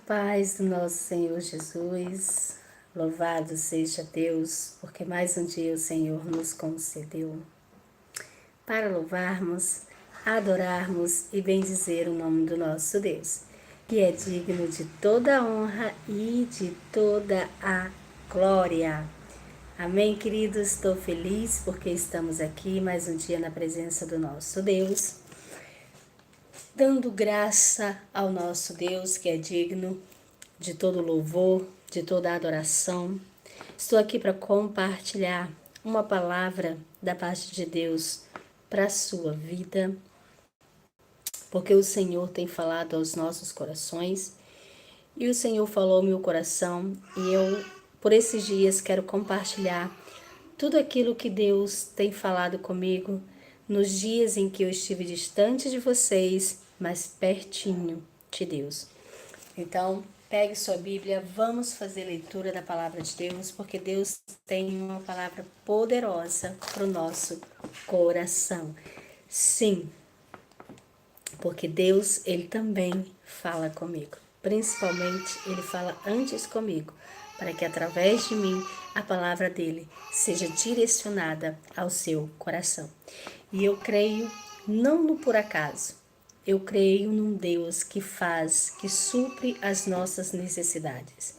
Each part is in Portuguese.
paz do nosso Senhor Jesus, louvado seja Deus, porque mais um dia o Senhor nos concedeu para louvarmos, adorarmos e bendizer o nome do nosso Deus, que é digno de toda a honra e de toda a glória. Amém, queridos? Estou feliz porque estamos aqui mais um dia na presença do nosso Deus, dando graça ao nosso Deus, que é digno de todo louvor, de toda adoração. Estou aqui para compartilhar uma palavra da parte de Deus para a sua vida, porque o Senhor tem falado aos nossos corações e o Senhor falou ao meu coração e eu, por esses dias, quero compartilhar tudo aquilo que Deus tem falado comigo nos dias em que eu estive distante de vocês, mas pertinho de Deus. Então, pegue sua Bíblia, vamos fazer leitura da palavra de Deus, porque Deus tem uma palavra poderosa para o nosso coração. Sim, porque Deus, Ele também fala comigo. Principalmente, Ele fala antes comigo, para que através de mim a palavra dele seja direcionada ao seu coração. E eu creio não no por acaso, eu creio num Deus que faz, que supre as nossas necessidades.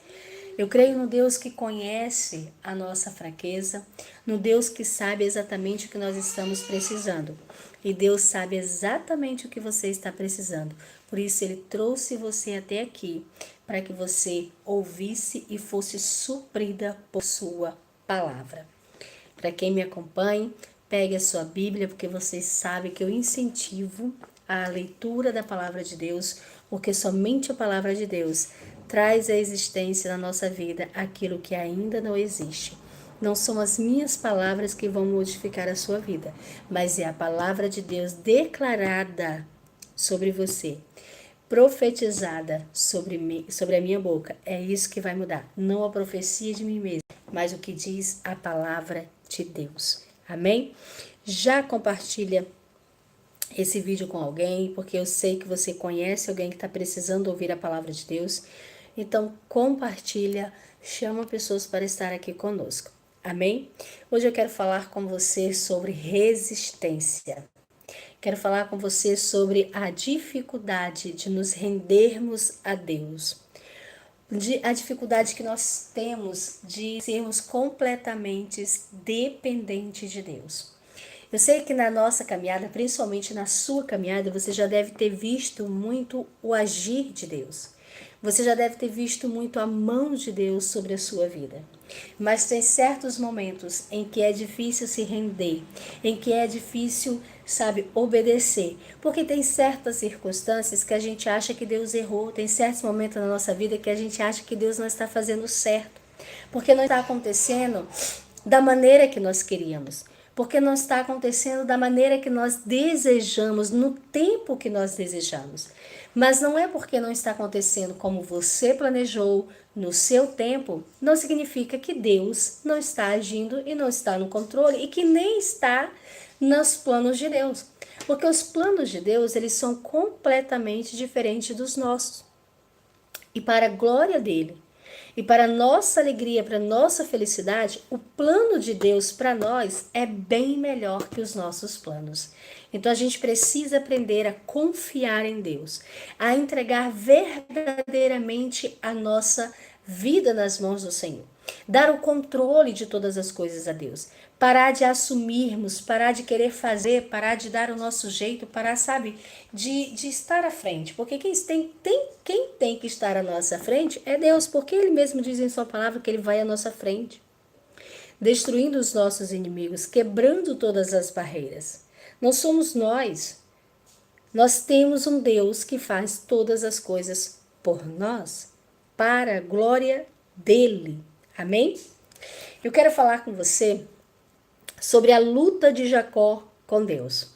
Eu creio no Deus que conhece a nossa fraqueza, no Deus que sabe exatamente o que nós estamos precisando. E Deus sabe exatamente o que você está precisando. Por isso Ele trouxe você até aqui, para que você ouvisse e fosse suprida por sua palavra. Para quem me acompanha, pegue a sua Bíblia, porque vocês sabem que eu incentivo a leitura da palavra de Deus, porque somente a palavra de Deus traz à existência na nossa vida aquilo que ainda não existe. Não são as minhas palavras que vão modificar a sua vida, mas é a palavra de Deus declarada sobre você, profetizada sobre a minha boca. É isso que vai mudar, não a profecia de mim mesma, mas o que diz a palavra de Deus. Amém? Já compartilha esse vídeo com alguém, porque eu sei que você conhece alguém que está precisando ouvir a palavra de Deus. Então, compartilha, chama pessoas para estar aqui conosco. Amém? Hoje eu quero falar com você sobre resistência. Quero falar com você sobre a dificuldade de nos rendermos a Deus. A dificuldade que nós temos de sermos completamente dependentes de Deus. Eu sei que na nossa caminhada, principalmente na sua caminhada, você já deve ter visto muito o agir de Deus. Você já deve ter visto muito a mão de Deus sobre a sua vida. Mas tem certos momentos em que é difícil se render, em que é difícil, obedecer. Porque tem certas circunstâncias que a gente acha que Deus errou, tem certos momentos na nossa vida que a gente acha que Deus não está fazendo certo. Porque não está acontecendo da maneira que nós queríamos. Porque não está acontecendo da maneira que nós desejamos, no tempo que nós desejamos. Mas não é porque não está acontecendo como você planejou, no seu tempo, não significa que Deus não está agindo e não está no controle e que nem está nos planos de Deus. Porque os planos de Deus, eles são completamente diferentes dos nossos. E para a glória dele, e para nossa alegria, para nossa felicidade, o plano de Deus para nós é bem melhor que os nossos planos. Então a gente precisa aprender a confiar em Deus, a entregar verdadeiramente a nossa vida nas mãos do Senhor. Dar o controle de todas as coisas a Deus. Parar de assumirmos, parar de querer fazer, parar de dar o nosso jeito, parar, de estar à frente. Porque quem tem que estar à nossa frente é Deus, porque Ele mesmo diz em sua palavra que Ele vai à nossa frente, destruindo os nossos inimigos, quebrando todas as barreiras. Não somos nós. Nós temos um Deus que faz todas as coisas por nós, para a glória dele. Amém? Eu quero falar com você sobre a luta de Jacó com Deus.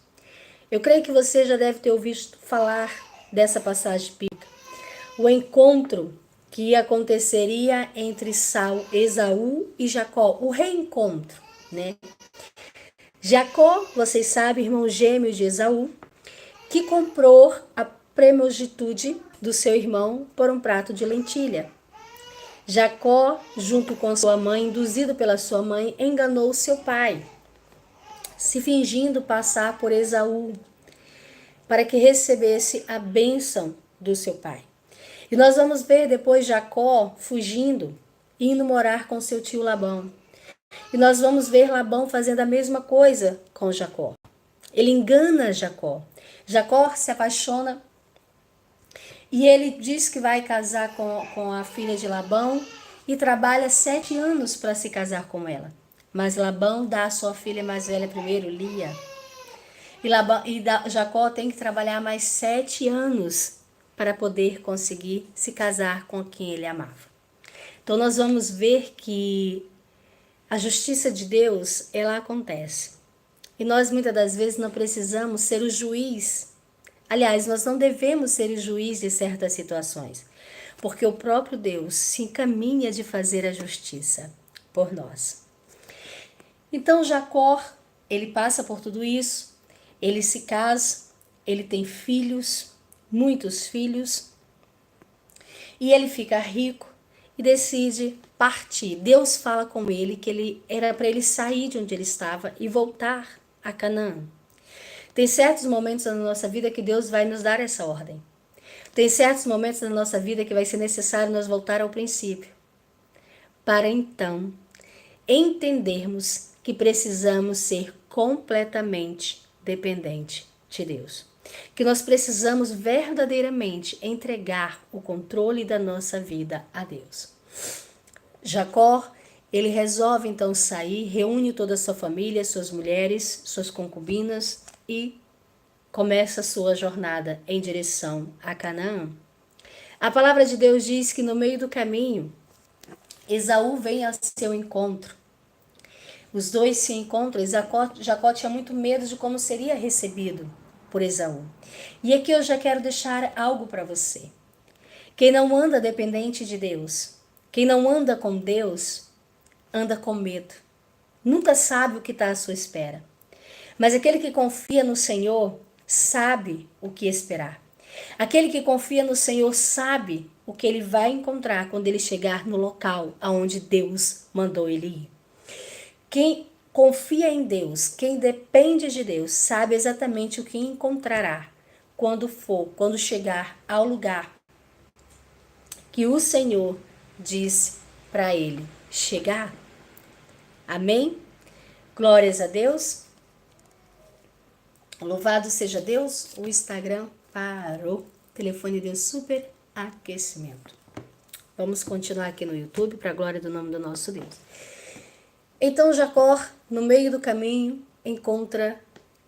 Eu creio que você já deve ter ouvido falar dessa passagem bíblica. O encontro que aconteceria entre Esaú e Jacó, o reencontro, né? Jacó, vocês sabem, irmão gêmeo de Esaú, que comprou a primogitude do seu irmão por um prato de lentilha. Jacó, junto com sua mãe, induzido pela sua mãe, enganou seu pai, se fingindo passar por Esaú, para que recebesse a bênção do seu pai. E nós vamos ver depois Jacó fugindo, indo morar com seu tio Labão. E nós vamos ver Labão fazendo a mesma coisa com Jacó. Ele engana Jacó. Jacó se apaixona e ele diz que vai casar com a filha de Labão e trabalha 7 anos para se casar com ela. Mas Labão dá a sua filha mais velha primeiro, Lia. Jacó tem que trabalhar mais 7 anos para poder conseguir se casar com quem ele amava. Então nós vamos ver que a justiça de Deus, ela acontece. E nós muitas das vezes não precisamos ser o juiz. Aliás, nós não devemos ser o juiz de certas situações, porque o próprio Deus se encaminha de fazer a justiça por nós. Então Jacó, ele passa por tudo isso, ele se casa, ele tem filhos, muitos filhos, e ele fica rico e decide partir. Deus fala com ele que ele era para ele sair de onde ele estava e voltar a Canaã. Tem certos momentos na nossa vida que Deus vai nos dar essa ordem. Tem certos momentos na nossa vida que vai ser necessário nós voltar ao princípio, para então entendermos que precisamos ser completamente dependente de Deus. Que nós precisamos verdadeiramente entregar o controle da nossa vida a Deus. Jacó, ele resolve então sair, reúne toda a sua família, suas mulheres, suas concubinas e começa a sua jornada em direção a Canaã. A palavra de Deus diz que no meio do caminho, Esaú vem ao seu encontro. Os dois se encontram. Jacó tinha muito medo de como seria recebido por Esaú. E aqui eu já quero deixar algo para você. Quem não anda dependente de Deus, quem não anda com Deus, anda com medo. Nunca sabe o que está à sua espera. Mas aquele que confia no Senhor sabe o que esperar. Aquele que confia no Senhor sabe o que ele vai encontrar quando ele chegar no local aonde Deus mandou ele ir. Quem confia em Deus, quem depende de Deus, sabe exatamente o que encontrará quando chegar ao lugar que o Senhor disse para ele chegar. Amém? Glórias a Deus. Louvado seja Deus. O Instagram parou. O telefone deu super aquecimento. Vamos continuar aqui no YouTube para a glória do nome do nosso Deus. Então Jacó, no meio do caminho, encontra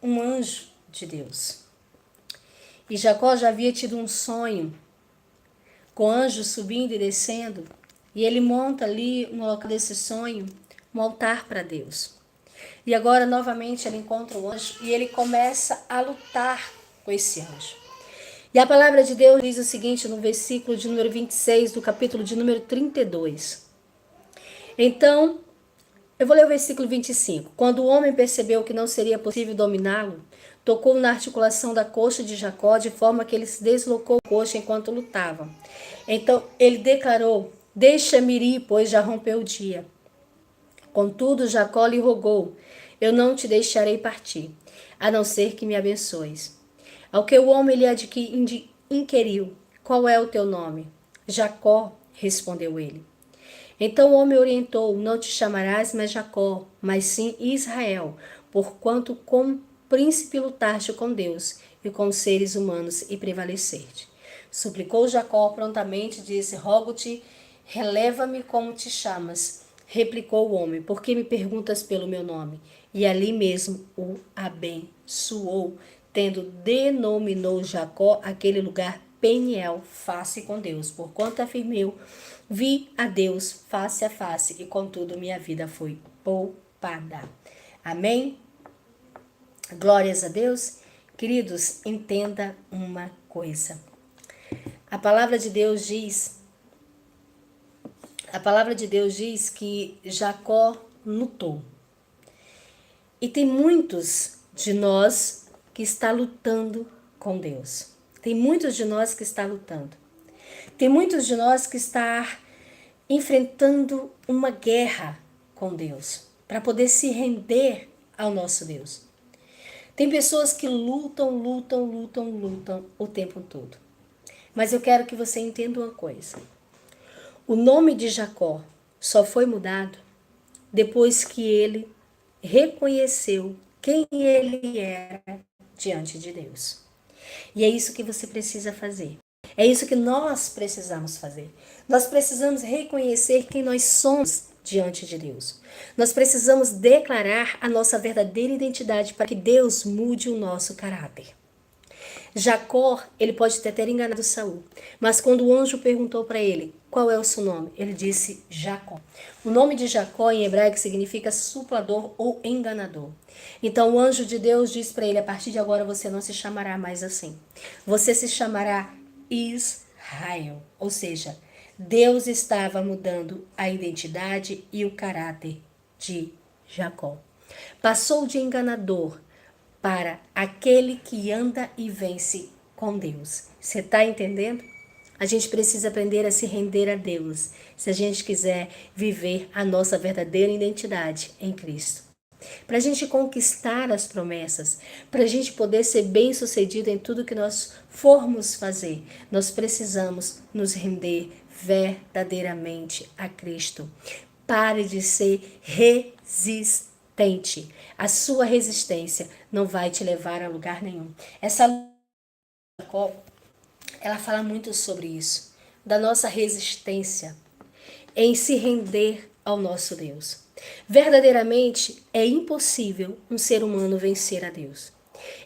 um anjo de Deus. E Jacó já havia tido um sonho com anjos subindo e descendo, e ele monta ali no local desse sonho um altar para Deus. E agora novamente ele encontra o anjo e ele começa a lutar com esse anjo. E a palavra de Deus diz o seguinte no versículo de número 26 do capítulo de número 32. Então, eu vou ler o versículo 25. Quando o homem percebeu que não seria possível dominá-lo, tocou na articulação da coxa de Jacó, de forma que ele se deslocou a coxa enquanto lutava. Então ele declarou: deixa-me ir, pois já rompeu o dia. Contudo, Jacó lhe rogou: eu não te deixarei partir, a não ser que me abençoes. Ao que o homem lhe inquiriu: qual é o teu nome? Jacó, respondeu ele. Então o homem orientou: não te chamarás mais Jacó, mas sim Israel, porquanto com príncipe lutaste com Deus e com os seres humanos e prevaleceste. Suplicou Jacó prontamente, disse: rogo-te, releva-me como te chamas. Replicou o homem: por que me perguntas pelo meu nome? E ali mesmo o abençoou, tendo denominou Jacó aquele lugar Peniel, face com Deus, porquanto afirmou: vi a Deus face a face, e contudo minha vida foi poupada. Amém? Glórias a Deus. Queridos, entenda uma coisa. A palavra de Deus diz que Jacó lutou. E tem muitos de nós que está lutando com Deus. Tem muitos de nós que está lutando. Tem muitos de nós que está enfrentando uma guerra com Deus, para poder se render ao nosso Deus. Tem pessoas que lutam o tempo todo. Mas eu quero que você entenda uma coisa. O nome de Jacó só foi mudado depois que ele reconheceu quem ele era diante de Deus. E é isso que você precisa fazer. É isso que nós precisamos fazer. Nós precisamos reconhecer quem nós somos diante de Deus. Nós precisamos declarar a nossa verdadeira identidade para que Deus mude o nosso caráter. Jacó, ele pode ter enganado Saul, mas quando o anjo perguntou para ele, qual é o seu nome? Ele disse Jacó. O nome de Jacó em hebraico significa suplador ou enganador. Então o anjo de Deus diz para ele, a partir de agora você não se chamará mais assim. Você se chamará Israel, ou seja, Deus estava mudando a identidade e o caráter de Jacó. Passou de enganador para aquele que anda e vence com Deus. Você está entendendo? A gente precisa aprender a se render a Deus, se a gente quiser viver a nossa verdadeira identidade em Cristo. Para a gente conquistar as promessas, para a gente poder ser bem-sucedido em tudo que nós formos fazer, nós precisamos nos render verdadeiramente a Cristo. Pare de ser resistente. A sua resistência não vai te levar a lugar nenhum. Essa Jacó, ela fala muito sobre isso, da nossa resistência em se render ao nosso Deus. Verdadeiramente, é impossível um ser humano vencer a Deus.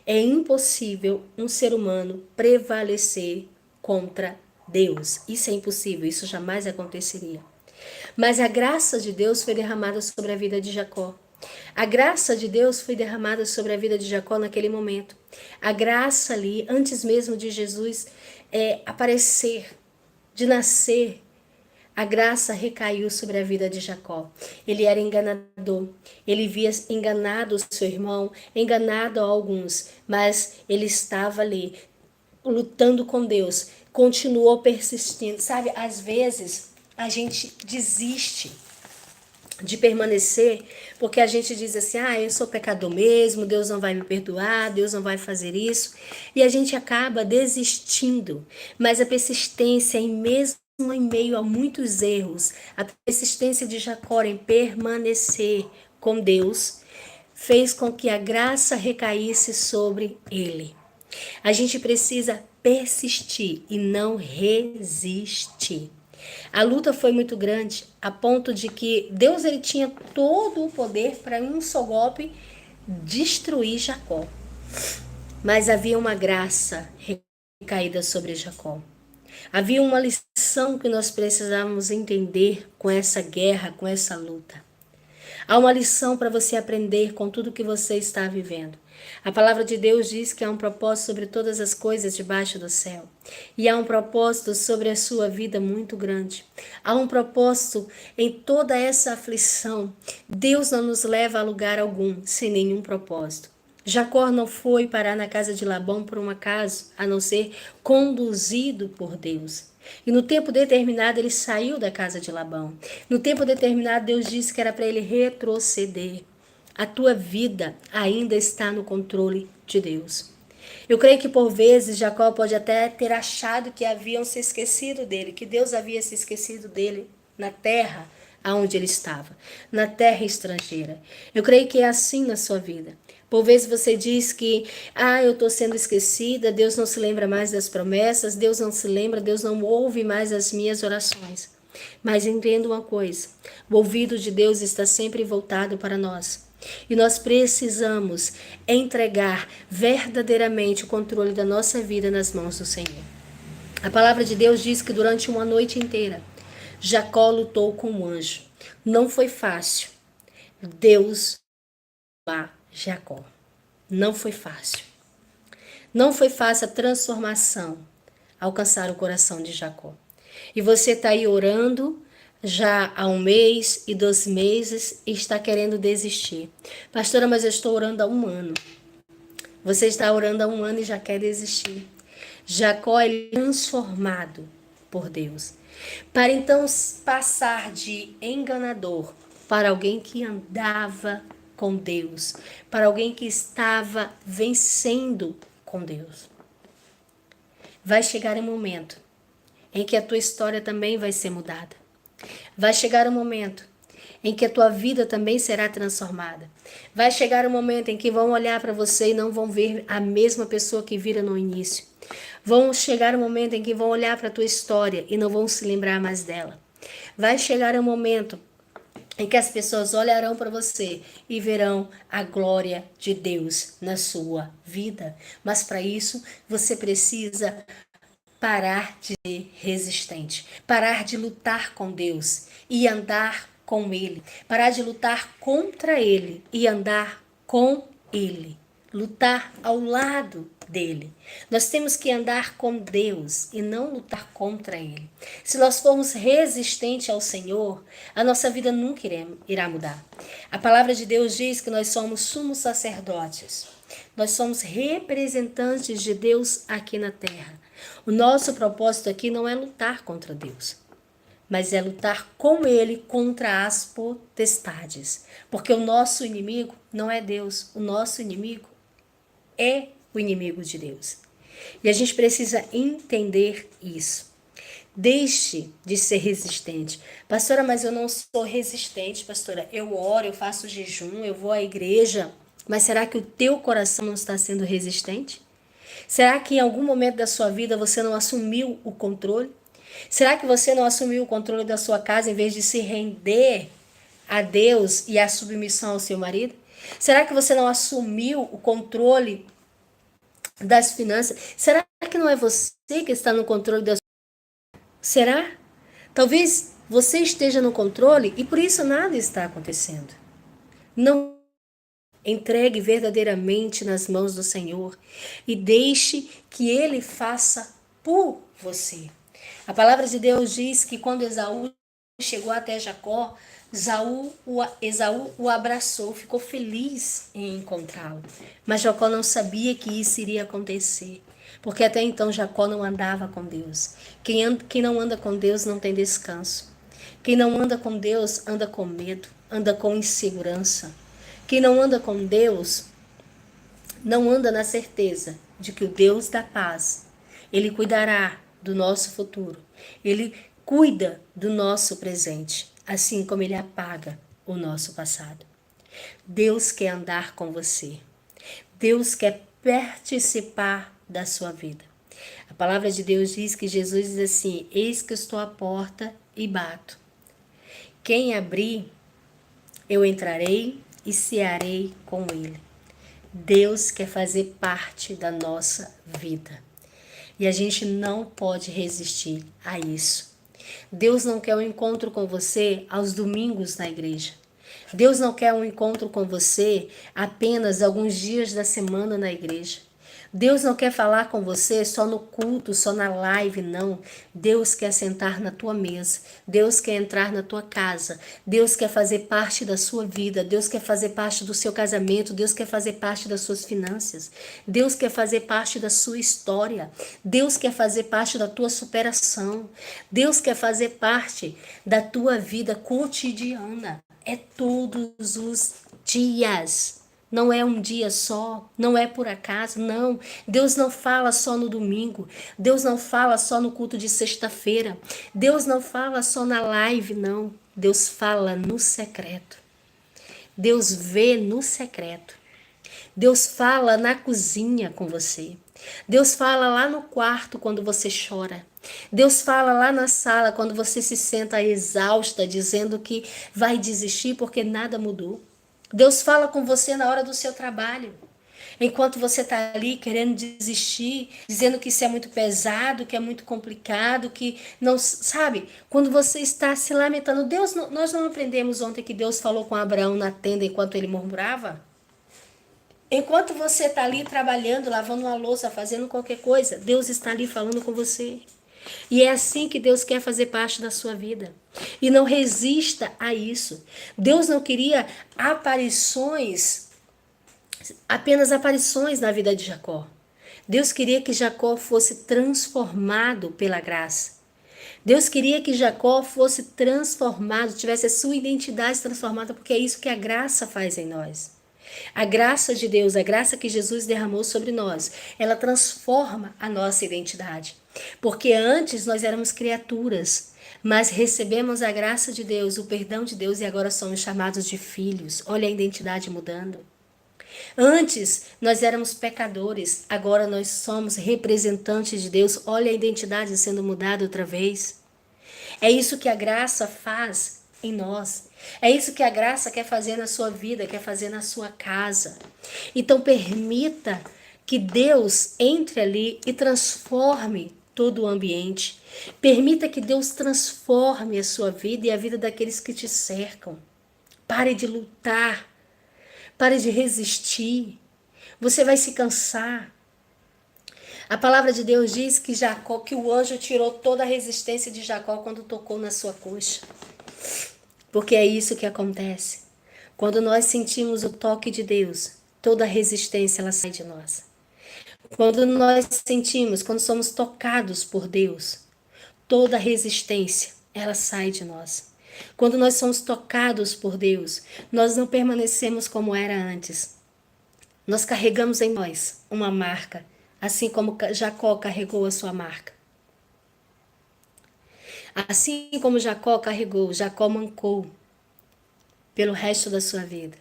É impossível um ser humano prevalecer contra Deus. Isso é impossível, isso jamais aconteceria. Mas a graça de Deus foi derramada sobre a vida de Jacó. A graça de Deus foi derramada sobre a vida de Jacó naquele momento. A graça ali, antes mesmo de Jesus aparecer, de nascer, a graça recaiu sobre a vida de Jacó. Ele era enganador, ele havia enganado o seu irmão, enganado a alguns, mas ele estava ali, lutando com Deus, continuou persistindo. Sabe, às vezes a gente desiste de permanecer, porque a gente diz assim, eu sou pecador mesmo, Deus não vai me perdoar, Deus não vai fazer isso, e a gente acaba desistindo, mas a persistência mesmo em meio a muitos erros, a persistência de Jacó em permanecer com Deus, fez com que a graça recaísse sobre ele. A gente precisa persistir e não resistir. A luta foi muito grande, a ponto de que Deus ele tinha todo o poder para em um só golpe destruir Jacó. Mas havia uma graça recaída sobre Jacó. Havia uma lição que nós precisávamos entender com essa guerra, com essa luta. Há uma lição para você aprender com tudo que você está vivendo. A palavra de Deus diz que há um propósito sobre todas as coisas debaixo do céu. E há um propósito sobre a sua vida muito grande. Há um propósito em toda essa aflição. Deus não nos leva a lugar algum sem nenhum propósito. Jacó não foi parar na casa de Labão por um acaso, a não ser conduzido por Deus. E no tempo determinado ele saiu da casa de Labão. No tempo determinado Deus disse que era para ele retroceder. A tua vida ainda está no controle de Deus. Eu creio que por vezes Jacó pode até ter achado que haviam se esquecido dele, que Deus havia se esquecido dele na terra aonde ele estava, na terra estrangeira. Eu creio que é assim na sua vida. Por vezes você diz que, eu estou sendo esquecida, Deus não se lembra mais das promessas, Deus não se lembra, Deus não ouve mais as minhas orações. Mas entenda uma coisa, o ouvido de Deus está sempre voltado para nós. E nós precisamos entregar verdadeiramente o controle da nossa vida nas mãos do Senhor. A palavra de Deus diz que durante uma noite inteira, Jacó lutou com o anjo. Não foi fácil. Deus a Jacó. Não foi fácil. Não foi fácil a transformação alcançar o coração de Jacó. E você está aí orando já há 1 mês e 2 meses e está querendo desistir. Pastora, mas eu estou orando há 1 ano. Você está orando há 1 ano e já quer desistir. Jacó é transformado por Deus, para então passar de enganador para alguém que andava com Deus, para alguém que estava vencendo com Deus. Vai chegar um momento em que a tua história também vai ser mudada. Vai chegar um momento em que a tua vida também será transformada. Vai chegar um momento em que vão olhar para você e não vão ver a mesma pessoa que vira no início. Vão chegar um momento em que vão olhar para a tua história e não vão se lembrar mais dela. Vai chegar um momento em que as pessoas olharão para você e verão a glória de Deus na sua vida. Mas para isso, você precisa parar de ser resistente, parar de lutar com Deus e andar com Ele, parar de lutar contra Ele e andar com Ele, lutar ao lado dele. Nós temos que andar com Deus e não lutar contra Ele. Se nós formos resistentes ao Senhor, a nossa vida nunca irá mudar. A palavra de Deus diz que nós somos sumos sacerdotes. Nós somos representantes de Deus aqui na terra. O nosso propósito aqui não é lutar contra Deus, mas é lutar com Ele contra as potestades. Porque o nosso inimigo não é Deus, o nosso inimigo é o inimigo de Deus. E a gente precisa entender isso. Deixe de ser resistente. Pastora, mas eu não sou resistente, pastora. Eu oro, eu faço jejum, eu vou à igreja. Mas será que o teu coração não está sendo resistente? Será que em algum momento da sua vida você não assumiu o controle? Será que você não assumiu o controle da sua casa em vez de se render a Deus e a submissão ao seu marido? Será que você não assumiu o controle das finanças? Será que não é você que está no controle das... Será? Talvez você esteja no controle e por isso nada está acontecendo. Não entregue verdadeiramente nas mãos do Senhor e deixe que Ele faça por você. A palavra de Deus diz que quando Esaú chegou até Jacó, Esaú o abraçou, ficou feliz em encontrá-lo. Mas Jacó não sabia que isso iria acontecer, porque até então Jacó não andava com Deus. Quem não anda com Deus não tem descanso. Quem não anda com Deus anda com medo, anda com insegurança. Quem não anda com Deus não anda na certeza de que o Deus da paz, Ele cuidará do nosso futuro. Ele cuida do nosso presente, assim como Ele apaga o nosso passado. Deus quer andar com você. Deus quer participar da sua vida. A palavra de Deus diz que Jesus diz assim: eis que estou à porta e bato. Quem abrir, eu entrarei e cearei com ele. Deus quer fazer parte da nossa vida. E a gente não pode resistir a isso. Deus não quer um encontro com você aos domingos na igreja. Deus não quer um encontro com você apenas alguns dias da semana na igreja. Deus não quer falar com você só no culto, só na live, não. Deus quer sentar na tua mesa. Deus quer entrar na tua casa. Deus quer fazer parte da sua vida. Deus quer fazer parte do seu casamento. Deus quer fazer parte das suas finanças. Deus quer fazer parte da sua história. Deus quer fazer parte da tua superação. Deus quer fazer parte da tua vida cotidiana. É todos os dias. Não é um dia só, não é por acaso, não. Deus não fala só no domingo, Deus não fala só no culto de sexta-feira, Deus não fala só na live, não. Deus fala no secreto. Deus vê no secreto. Deus fala na cozinha com você. Deus fala lá no quarto quando você chora. Deus fala lá na sala quando você se senta exausta, dizendo que vai desistir porque nada mudou. Deus fala com você na hora do seu trabalho. Enquanto você está ali querendo desistir, dizendo que isso é muito pesado, que é muito complicado, que não sabe, quando você está se lamentando, nós não aprendemos ontem que Deus falou com Abraão na tenda enquanto ele murmurava? Enquanto você está ali trabalhando, lavando uma louça, fazendo qualquer coisa, Deus está ali falando com você. E é assim que Deus quer fazer parte da sua vida. E não resista a isso. Deus não queria aparições, apenas aparições na vida de Jacó. Deus queria que Jacó fosse transformado pela graça. Deus queria que Jacó fosse transformado, tivesse a sua identidade transformada, porque é isso que a graça faz em nós. A graça de Deus, a graça que Jesus derramou sobre nós, ela transforma a nossa identidade. Porque antes nós éramos criaturas, mas recebemos a graça de Deus, o perdão de Deus e agora somos chamados de filhos. Olha a identidade mudando. Antes nós éramos pecadores, agora nós somos representantes de Deus. Olha a identidade sendo mudada outra vez. É isso que a graça faz em nós. É isso que a graça quer fazer na sua vida, quer fazer na sua casa. Então permita que Deus entre ali e transforme todo o ambiente. Permita que Deus transforme a sua vida e a vida daqueles que te cercam. Pare de lutar. Pare de resistir. Você vai se cansar. A palavra de Deus diz que Jacó, que o anjo tirou toda a resistência de Jacó quando tocou na sua coxa. Porque é isso que acontece. Quando nós sentimos o toque de Deus, toda a resistência ela sai de nós. Quando nós sentimos, quando somos tocados por Deus, toda a resistência ela sai de nós. Quando nós somos tocados por Deus, nós não permanecemos como era antes. Nós carregamos em nós uma marca, assim como Jacó carregou a sua marca. Assim como Jacó carregou, Jacó mancou pelo resto da sua vida.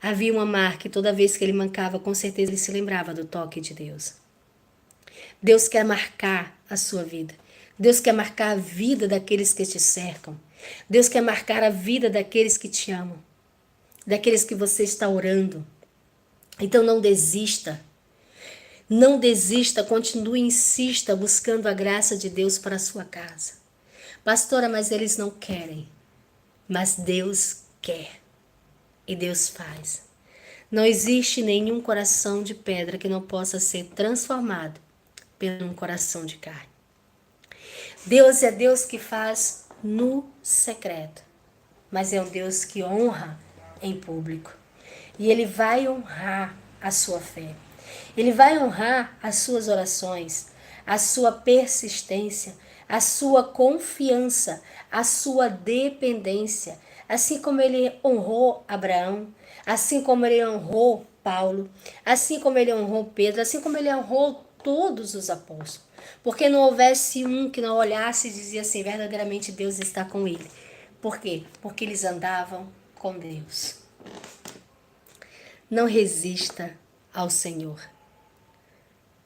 Havia uma marca e toda vez que ele mancava, com certeza ele se lembrava do toque de Deus. Deus quer marcar a sua vida. Deus quer marcar a vida daqueles que te cercam. Deus quer marcar a vida daqueles que te amam. Daqueles que você está orando. Então não desista. Não desista, continue, insista buscando a graça de Deus para a sua casa. Pastora, mas eles não querem. Mas Deus quer. E Deus faz. Não existe nenhum coração de pedra que não possa ser transformado por um coração de carne. Deus é Deus que faz no secreto. Mas é um Deus que honra em público. E Ele vai honrar a sua fé. Ele vai honrar as suas orações, a sua persistência, a sua confiança, a sua dependência. Assim como Ele honrou Abraão, assim como Ele honrou Paulo, assim como Ele honrou Pedro, assim como Ele honrou todos os apóstolos. Porque não houvesse um que não olhasse e dizia assim, verdadeiramente Deus está com ele. Por quê? Porque eles andavam com Deus. Não resista ao Senhor.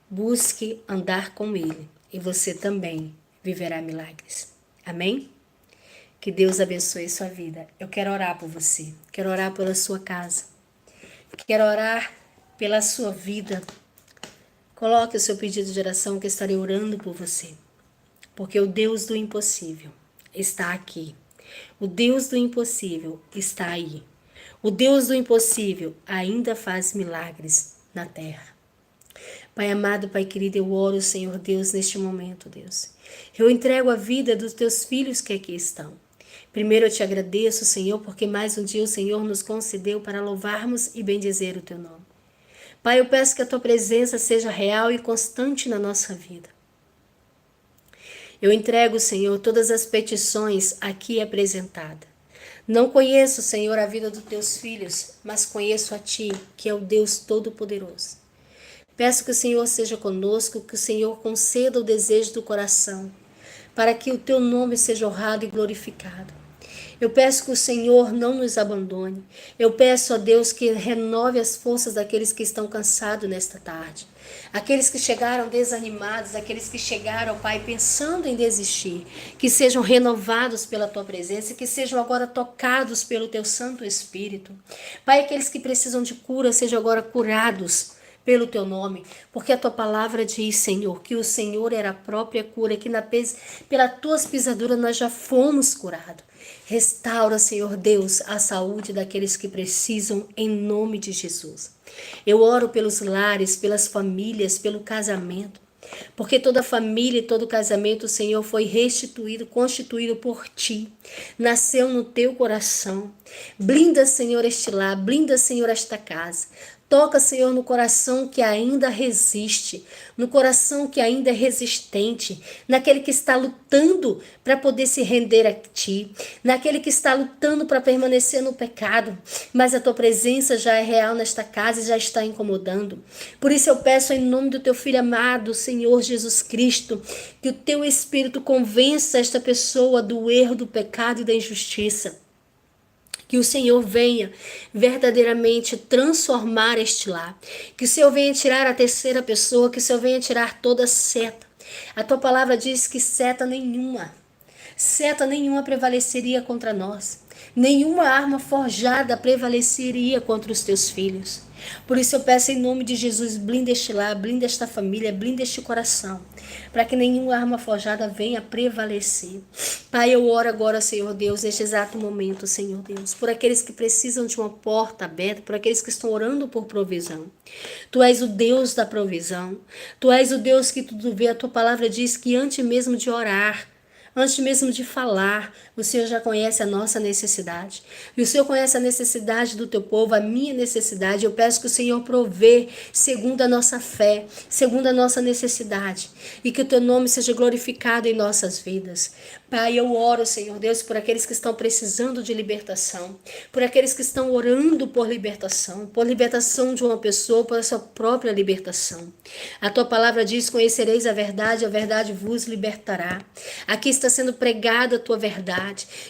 Busque andar com Ele e você também viverá milagres. Amém? Que Deus abençoe sua vida. Eu quero orar por você. Quero orar pela sua casa. Quero orar pela sua vida. Coloque o seu pedido de oração que eu estarei orando por você. Porque o Deus do impossível está aqui. O Deus do impossível está aí. O Deus do impossível ainda faz milagres na terra. Pai amado, Pai querido, eu oro, Senhor Deus, neste momento, Deus. Eu entrego a vida dos teus filhos que aqui estão. Primeiro eu te agradeço, Senhor, porque mais um dia o Senhor nos concedeu para louvarmos e bendizer o teu nome. Pai, eu peço que a tua presença seja real e constante na nossa vida. Eu entrego, Senhor, todas as petições aqui apresentadas. Não conheço, Senhor, a vida dos teus filhos, mas conheço a Ti, que é o Deus Todo-Poderoso. Peço que o Senhor seja conosco, que o Senhor conceda o desejo do coração, para que o Teu nome seja honrado e glorificado. Eu peço que o Senhor não nos abandone. Eu peço a Deus que renove as forças daqueles que estão cansados nesta tarde. Aqueles que chegaram desanimados, aqueles que chegaram, Pai, pensando em desistir, que sejam renovados pela Tua presença, que sejam agora tocados pelo Teu Santo Espírito. Pai, aqueles que precisam de cura, sejam agora curados pelo Teu nome, porque a Tua palavra diz, Senhor, que o Senhor era a própria cura, que pelas Tuas pisaduras nós já fomos curados. Restaura, Senhor Deus, a saúde daqueles que precisam, em nome de Jesus. Eu oro pelos lares, pelas famílias, pelo casamento, porque toda família e todo casamento, Senhor, foi restituído, constituído por Ti, nasceu no Teu coração. Blinda, Senhor, este lar, blinda, Senhor, esta casa. Toca, Senhor, no coração que ainda resiste, no coração que ainda é resistente, naquele que está lutando para poder se render a Ti, naquele que está lutando para permanecer no pecado, mas a Tua presença já é real nesta casa e já está incomodando. Por isso eu peço em nome do Teu Filho amado, Senhor Jesus Cristo, que o Teu Espírito convença esta pessoa do erro, do pecado e da injustiça. Que o Senhor venha verdadeiramente transformar este lar. Que o Senhor venha tirar a terceira pessoa, que o Senhor venha tirar toda seta. A Tua palavra diz que seta nenhuma prevaleceria contra nós. Nenhuma arma forjada prevaleceria contra os Teus filhos. Por isso eu peço em nome de Jesus, blinda este lar, blinda esta família, blinda este coração, para que nenhuma arma forjada venha prevalecer. Pai, eu oro agora, Senhor Deus, neste exato momento, Senhor Deus, por aqueles que precisam de uma porta aberta, por aqueles que estão orando por provisão. Tu és o Deus da provisão, Tu és o Deus que tudo vê. A Tua palavra diz que antes mesmo de orar, antes mesmo de falar, o Senhor já conhece a nossa necessidade. E o Senhor conhece a necessidade do Teu povo, a minha necessidade. Eu peço que o Senhor provê segundo a nossa fé, segundo a nossa necessidade. E que o Teu nome seja glorificado em nossas vidas. Pai, eu oro, Senhor Deus, por aqueles que estão precisando de libertação, por aqueles que estão orando por libertação de uma pessoa, por a sua própria libertação. A Tua palavra diz, conhecereis a verdade vos libertará. Aqui está sendo pregada a Tua verdade,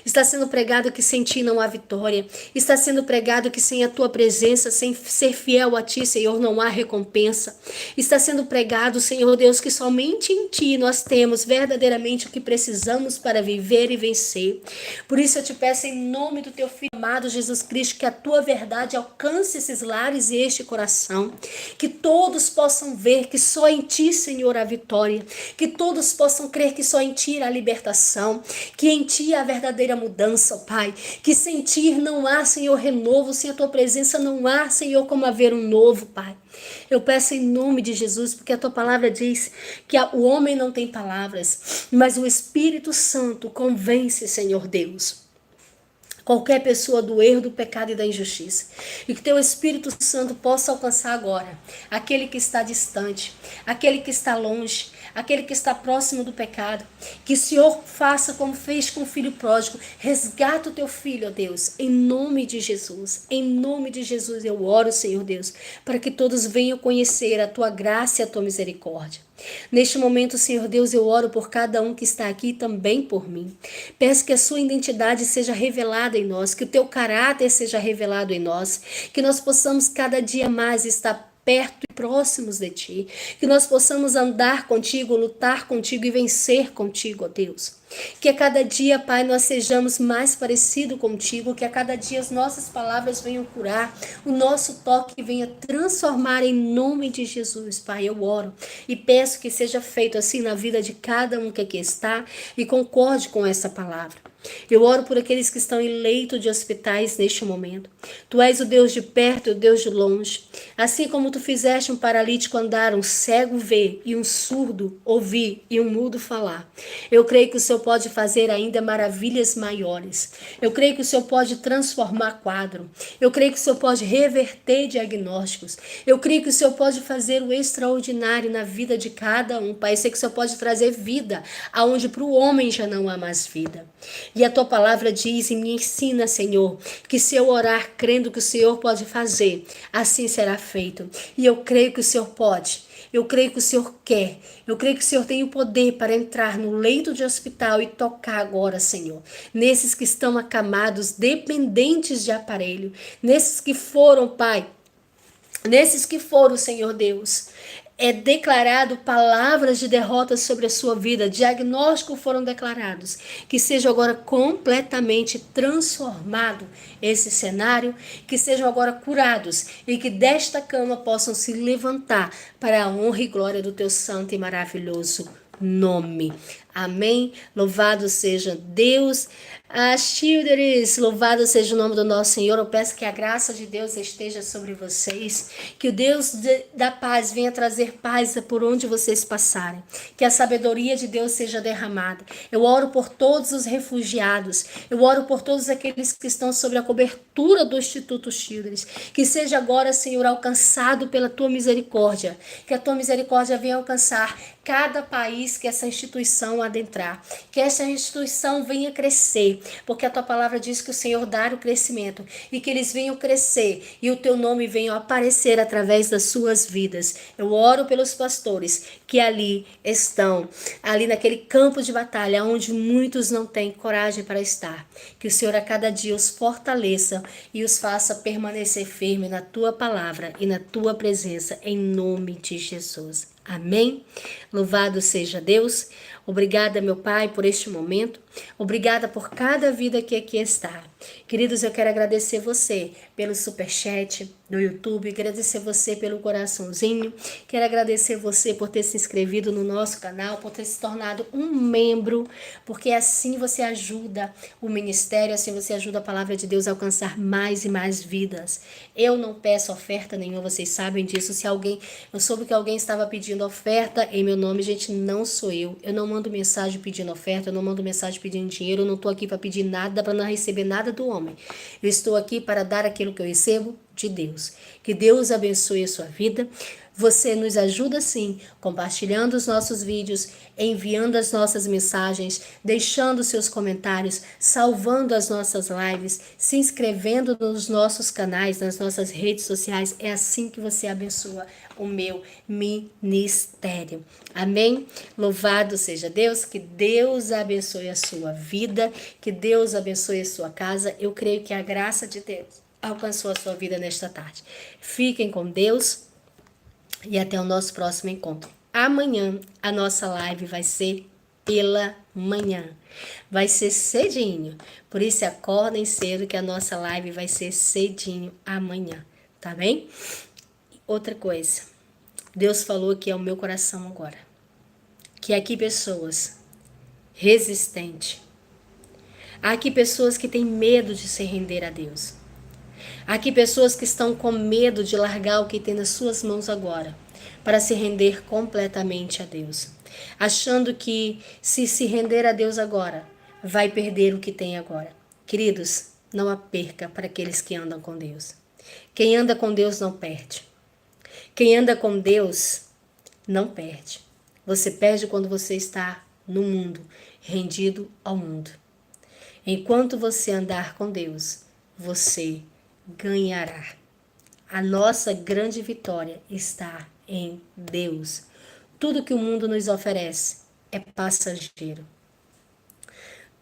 está sendo pregado que sem Ti não há vitória, está sendo pregado que sem a Tua presença, sem ser fiel a Ti, Senhor, não há recompensa. Está sendo pregado, Senhor Deus, que somente em Ti nós temos verdadeiramente o que precisamos para viver e vencer. Por isso eu te peço em nome do Teu Filho amado Jesus Cristo, que a Tua verdade alcance esses lares e este coração, que todos possam ver que só em Ti, Senhor, há vitória, que todos possam crer que só em Ti há libertação, que em Ti há verdadeira mudança, Pai, que sem Ti não há, Senhor, renovo, sem a Tua presença não há, Senhor, como haver um novo, Pai. Eu peço em nome de Jesus, porque a Tua palavra diz que o homem não tem palavras, mas o Espírito Santo convence, Senhor Deus, qualquer pessoa do erro, do pecado e da injustiça. E que Teu Espírito Santo possa alcançar agora aquele que está distante, aquele que está longe, aquele que está próximo do pecado. Que o Senhor faça como fez com o filho pródigo. Resgata o Teu filho, ó Deus, em nome de Jesus. Em nome de Jesus eu oro, Senhor Deus, para que todos venham conhecer a Tua graça e a Tua misericórdia. Neste momento, Senhor Deus, eu oro por cada um que está aqui e também por mim. Peço que a sua identidade seja revelada em nós, que o Teu caráter seja revelado em nós, que nós possamos cada dia mais estar perto e próximos de Ti, que nós possamos andar contigo, lutar contigo e vencer contigo, ó Deus. Que a cada dia, Pai, nós sejamos mais parecidos contigo, que a cada dia as nossas palavras venham curar, o nosso toque venha transformar em nome de Jesus, Pai. Eu oro e peço que seja feito assim na vida de cada um que aqui está e concorde com essa palavra. Eu oro por aqueles que estão em leito de hospitais neste momento. Tu és o Deus de perto e o Deus de longe. Assim como Tu fizeste um paralítico andar, um cego ver e um surdo ouvir e um mudo falar. Eu creio que o Senhor pode fazer ainda maravilhas maiores. Eu creio que o Senhor pode transformar quadro. Eu creio que o Senhor pode reverter diagnósticos. Eu creio que o Senhor pode fazer o extraordinário na vida de cada um. Pai, eu sei que o Senhor pode trazer vida aonde para o homem já não há mais vida. E a Tua palavra diz e me ensina, Senhor, que se eu orar crendo que o Senhor pode fazer, assim será feito. E eu creio que o Senhor pode. Eu creio que o Senhor quer. Eu creio que o Senhor tem o poder para entrar no leito de hospital e tocar agora, Senhor. Nesses que estão acamados, dependentes de aparelho. Nesses que foram, Pai. Nesses que foram, Senhor Deus, declarado palavras de derrota sobre a sua vida, diagnósticos foram declarados, que seja agora completamente transformado esse cenário, que sejam agora curados e que desta cama possam se levantar para a honra e glória do Teu santo e maravilhoso nome. Amém. Louvado seja Deus. Childers, louvado seja o nome do nosso Senhor. Eu peço que a graça de Deus esteja sobre vocês, que o Deus da paz venha trazer paz por onde vocês passarem, que a sabedoria de Deus seja derramada. Eu oro por todos os refugiados, eu oro por todos aqueles que estão sob a cobertura do Instituto Childers, que seja agora, Senhor, alcançado pela tua misericórdia, que a tua misericórdia venha alcançar cada país que essa instituição adentrar, que essa instituição venha crescer, porque a tua palavra diz que o Senhor dá o crescimento e que eles venham crescer e o teu nome venha aparecer através das suas vidas. Eu oro pelos pastores que ali estão, ali naquele campo de batalha onde muitos não têm coragem para estar, que o Senhor a cada dia os fortaleça e os faça permanecer firme na tua palavra e na tua presença, em nome de Jesus. Amém? Louvado seja Deus. Obrigada, meu Pai, por este momento. Obrigada por cada vida que aqui está. Queridos, eu quero agradecer você pelo superchat do YouTube, agradecer você pelo coraçãozinho, quero agradecer você por ter se inscrevido no nosso canal, por ter se tornado um membro, porque assim você ajuda o ministério, assim você ajuda a palavra de Deus a alcançar mais e mais vidas. Eu não peço oferta nenhuma, vocês sabem disso. Eu soube que alguém estava pedindo oferta em meu nome, gente, não sou eu. Eu não mando mensagem pedindo oferta, eu não mando mensagem pedindo dinheiro, eu não estou aqui para pedir nada, para não receber nada do homem. Eu estou aqui para dar aquilo que eu recebo de Deus. Que Deus abençoe a sua vida. Você nos ajuda sim, compartilhando os nossos vídeos, enviando as nossas mensagens, deixando seus comentários, salvando as nossas lives, se inscrevendo nos nossos canais, nas nossas redes sociais. É assim que você abençoa o meu ministério. Amém? Louvado seja Deus, que Deus abençoe a sua vida, que Deus abençoe a sua casa. Eu creio que a graça de Deus alcançou a sua vida nesta tarde. Fiquem com Deus. E até o nosso próximo encontro. Amanhã a nossa live vai ser pela manhã. Vai ser cedinho. Por isso acordem cedo que a nossa live vai ser cedinho amanhã. Tá bem? Outra coisa. Deus falou aqui ao meu coração agora. Que aqui pessoas resistentes. Há aqui pessoas que têm medo de se render a Deus. Há aqui pessoas que estão com medo de largar o que tem nas suas mãos agora, para se render completamente a Deus. Achando que se render a Deus agora, vai perder o que tem agora. Queridos, não a perca para aqueles que andam com Deus. Quem anda com Deus não perde. Quem anda com Deus não perde. Você perde quando você está no mundo, rendido ao mundo. Enquanto você andar com Deus, você ganhará. A nossa grande vitória está em Deus. Tudo que o mundo nos oferece é passageiro.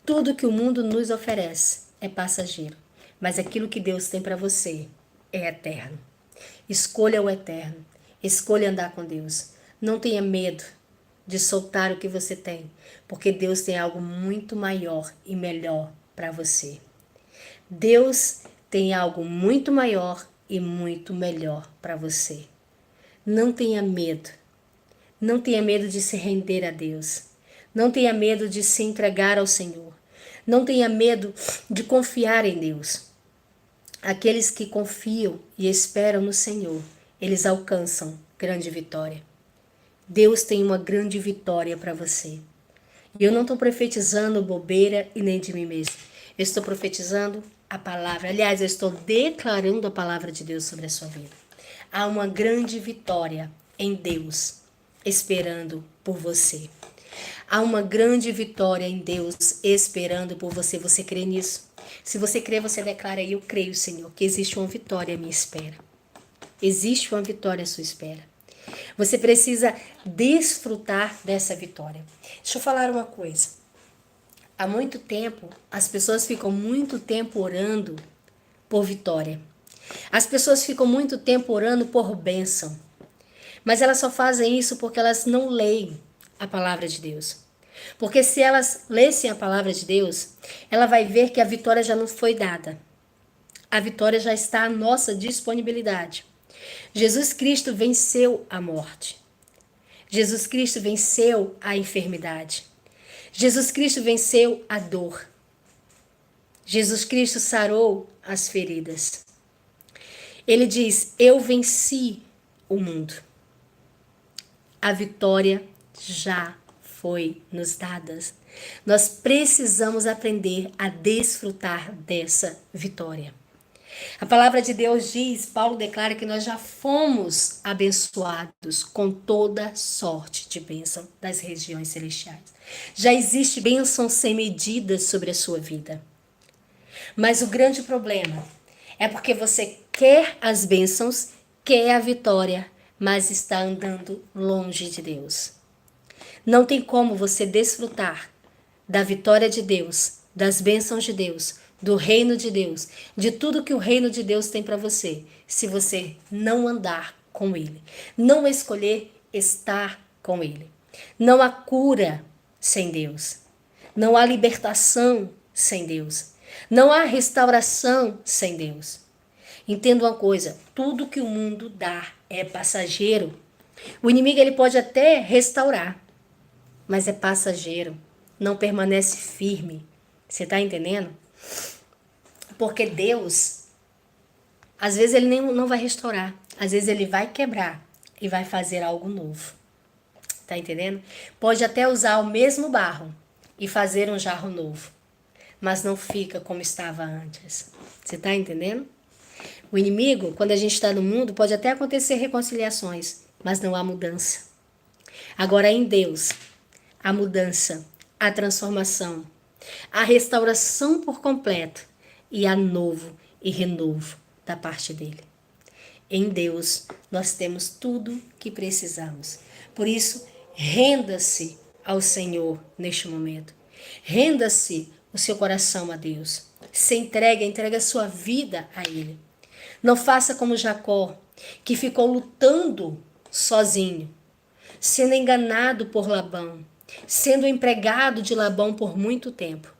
Tudo que o mundo nos oferece é passageiro. Mas aquilo que Deus tem para você é eterno. Escolha o eterno. Escolha andar com Deus. Não tenha medo de soltar o que você tem, porque Deus tem algo muito maior e melhor para você. Deus tem algo muito maior e muito melhor para você. Não tenha medo. Não tenha medo de se render a Deus. Não tenha medo de se entregar ao Senhor. Não tenha medo de confiar em Deus. Aqueles que confiam e esperam no Senhor, eles alcançam grande vitória. Deus tem uma grande vitória para você. E eu não estou profetizando bobeira e nem de mim mesmo. Eu estou profetizando a palavra. Aliás, eu estou declarando a palavra de Deus sobre a sua vida. Há uma grande vitória em Deus esperando por você. Há uma grande vitória em Deus esperando por você. Você crê nisso? Se você crê, você declara: eu creio, Senhor, que existe uma vitória à minha espera. Existe uma vitória à sua espera. Você precisa desfrutar dessa vitória. Deixa eu falar uma coisa. Há muito tempo, as pessoas ficam muito tempo orando por vitória. As pessoas ficam muito tempo orando por bênção. Mas elas só fazem isso porque elas não leem a palavra de Deus. Porque se elas lessem a palavra de Deus, ela vai ver que a vitória já não foi dada. A vitória já está à nossa disponibilidade. Jesus Cristo venceu a morte. Jesus Cristo venceu a enfermidade. Jesus Cristo venceu a dor. Jesus Cristo sarou as feridas. Ele diz: eu venci o mundo. A vitória já foi nos dada. Nós precisamos aprender a desfrutar dessa vitória. A palavra de Deus diz, Paulo declara que nós já fomos abençoados com toda sorte de bênção das regiões celestiais. Já existe bênção sem medida sobre a sua vida. Mas o grande problema é porque você quer as bênçãos, quer a vitória, mas está andando longe de Deus. Não tem como você desfrutar da vitória de Deus, das bênçãos de Deus, do reino de Deus, de tudo que o reino de Deus tem para você, se você não andar com Ele, não escolher estar com Ele. Não há cura sem Deus, não há libertação sem Deus, não há restauração sem Deus. Entenda uma coisa, tudo que o mundo dá é passageiro. O inimigo ele pode até restaurar, mas é passageiro, não permanece firme. Você está entendendo? Porque Deus, às vezes ele não vai restaurar, às vezes ele vai quebrar e vai fazer algo novo. Tá entendendo? Pode até usar o mesmo barro e fazer um jarro novo, mas não fica como estava antes. Você tá entendendo? O inimigo, quando a gente está no mundo, pode até acontecer reconciliações, mas não há mudança. Agora em Deus, a mudança, a transformação, a restauração por completo e a novo e renovo da parte dele. Em Deus, nós temos tudo que precisamos. Por isso, renda-se ao Senhor neste momento. Renda-se o seu coração a Deus. Se entregue a sua vida a Ele. Não faça como Jacó, que ficou lutando sozinho, sendo enganado por Labão, sendo empregado de Labão por muito tempo,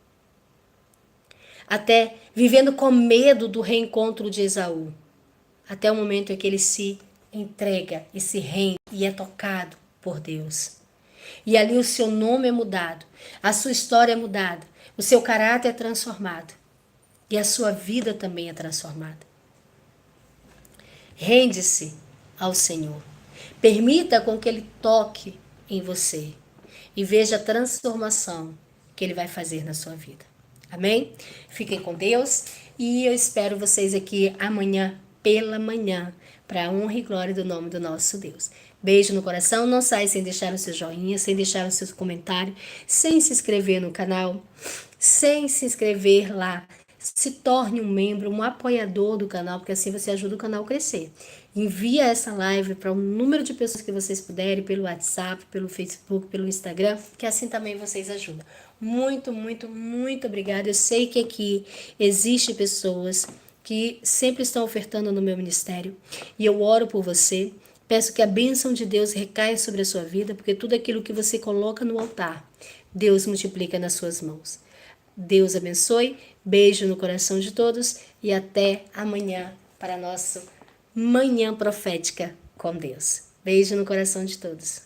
até vivendo com medo do reencontro de Esaú, até o momento em que ele se entrega e se rende e é tocado por Deus. E ali o seu nome é mudado, a sua história é mudada, o seu caráter é transformado e a sua vida também é transformada. Rende-se ao Senhor. Permita com que Ele toque em você e veja a transformação que Ele vai fazer na sua vida. Amém? Fiquem com Deus e eu espero vocês aqui amanhã pela manhã para a honra e glória do nome do nosso Deus. Beijo no coração, não sai sem deixar o seu joinha, sem deixar o seu comentário, sem se inscrever no canal, sem se inscrever lá. Se torne um membro, um apoiador do canal, porque assim você ajuda o canal a crescer. Envia essa live para um número de pessoas que vocês puderem, pelo WhatsApp, pelo Facebook, pelo Instagram, que assim também vocês ajudam. Muito, muito, muito obrigada. Eu sei que aqui existem pessoas que sempre estão ofertando no meu ministério e eu oro por você. Peço que a bênção de Deus recaia sobre a sua vida, porque tudo aquilo que você coloca no altar, Deus multiplica nas suas mãos. Deus abençoe, beijo no coração de todos e até amanhã para a nossa manhã profética com Deus. Beijo no coração de todos.